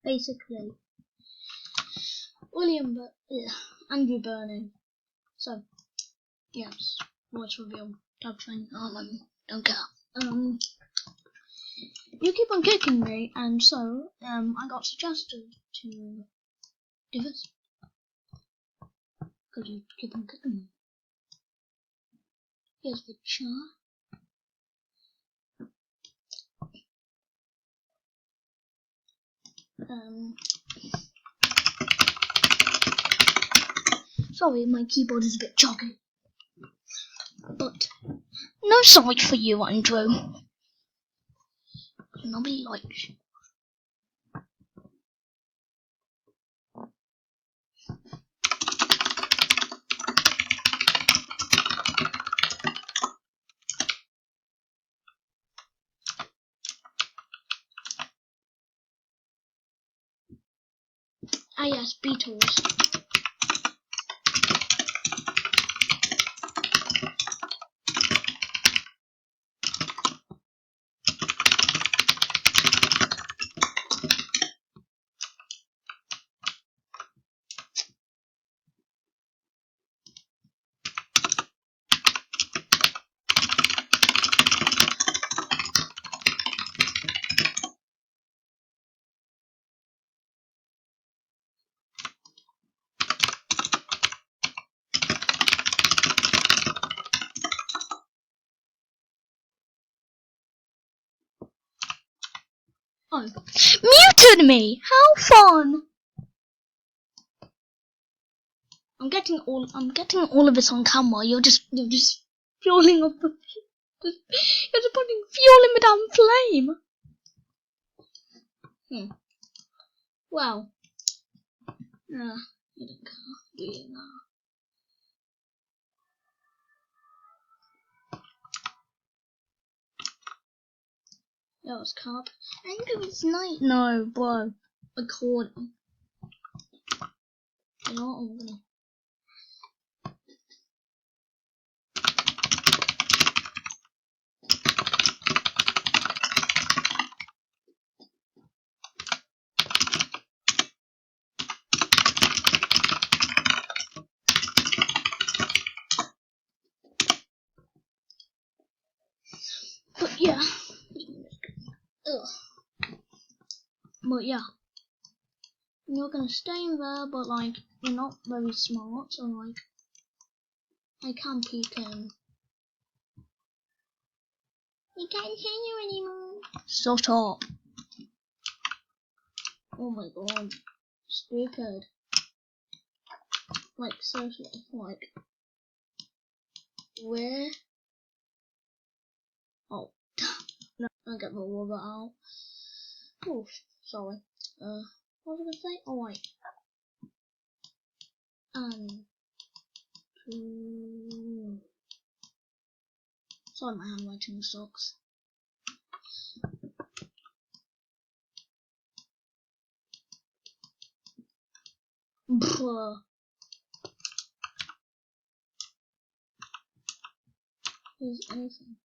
basically Andrew Burning. So yes, voice reveal type thing. Don't care. You keep on kicking me, and so I got suggested to do this because you keep on kicking me. Here's the chart. Sorry, my keyboard is a bit choggy. But no sorry for you, Andrew. Nobody likes you. Ah yes, Beatles. Oh, muted me! How fun! I'm getting all of this on camera. You're just fueling up the. You're just putting fuel in the damn flame. Well, you don't care, do you now? That was carp. Andrew, it's night. No, bro. Recording. You know what? I'm gonna. But yeah. Ugh. But yeah. You're gonna stay in there, but like, you're not very smart, so like, I can't peek in. We can't hear you anymore. Shut up. Oh my god. Stupid. Like, seriously, like, where? Oh, no, I'll get the rubber out. Oh, sorry. What was I gonna say? Oh, wait. Sorry, my handwriting sucks. Is anything?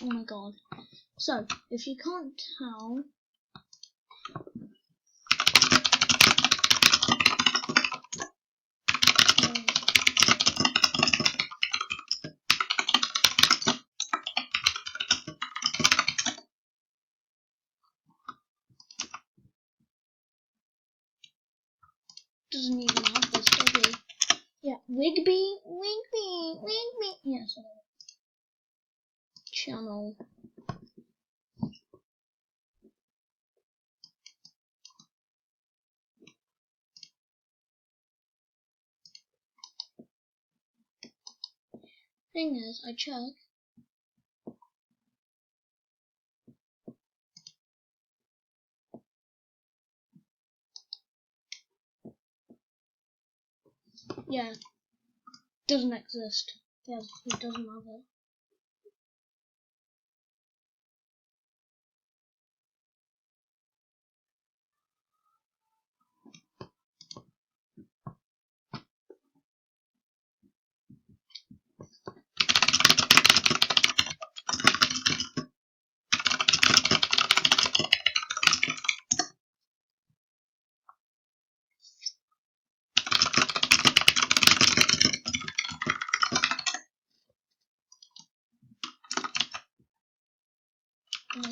Oh my god. So, if you can't tell, doesn't even have this, does he? Yeah, Wigby. Yes, channel. Thing is, I check. Yeah, doesn't exist. Yes, it doesn't have it.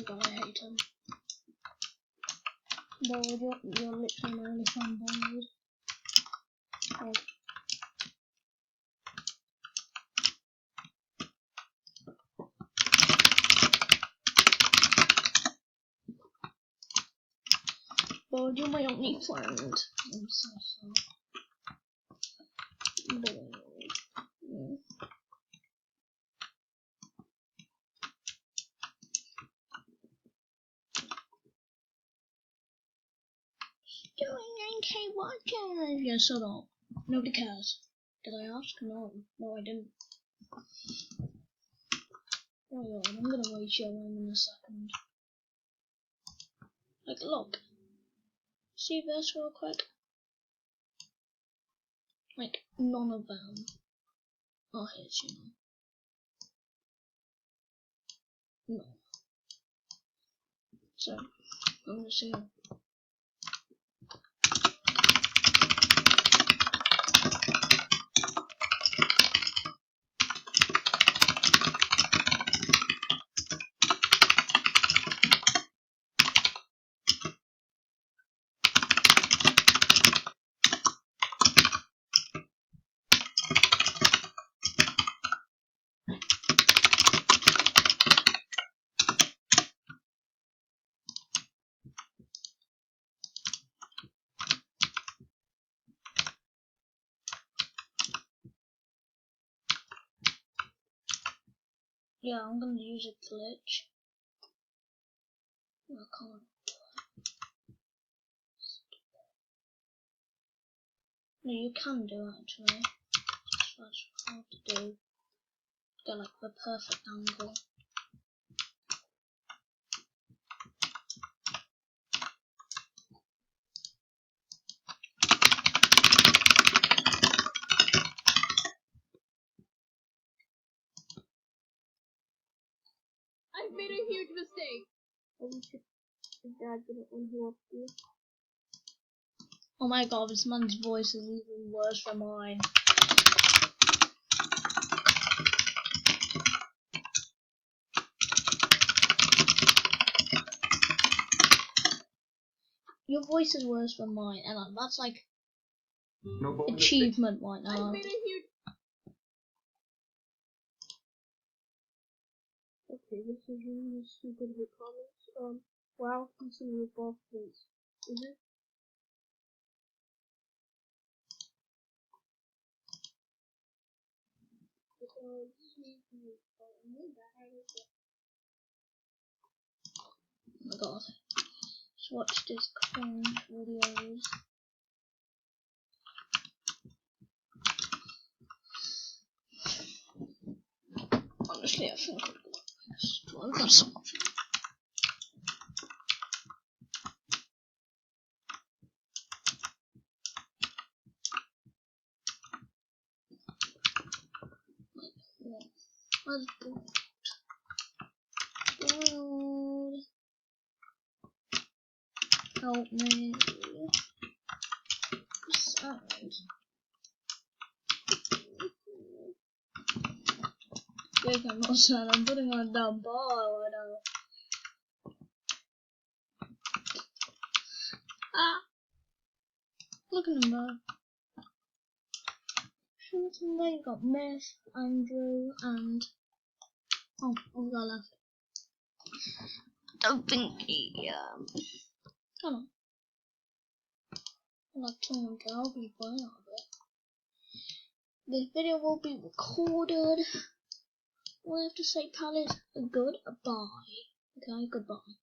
god, I hate him. Bold, you're literally my only fan, Bold. Bold. Bold, you're my only friend. I'm so sorry. Bold. Yeah. Doing 9K watches. Yeah, shut up. Nobody cares. Did I ask? No. No, I didn't. Oh my god, I'm gonna wait your room in a second. Like, look. See this real quick? Like, none of them are his, you know. No. So, I'm gonna see him. Yeah, I'm gonna use a glitch. I can't. No, you can do it actually. That's hard to do. Get like the perfect angle. I've made a huge mistake. Dad didn't when he left you. Oh my god, this man's voice is even worse than mine. Your voice is worse than mine, and that's like achievement right now. I've made a huge. Okay, this is really stupid in the comments. Wow, can some rip off please. Is it? Oh my god. Just watch this cringe videos. Honestly, I think I've got so much. Where's Bold? Help me. Sad. Wait, I'm not sad. I'm putting on that ball right now. Ah! Look at him there. Shooting there, you got Myth, Andrew, and. Oh, we got left. Don't think he, Come on. Like Tom and Girl, be fine out of it. This video will be recorded. We have to say, Palace, goodbye. Okay, goodbye.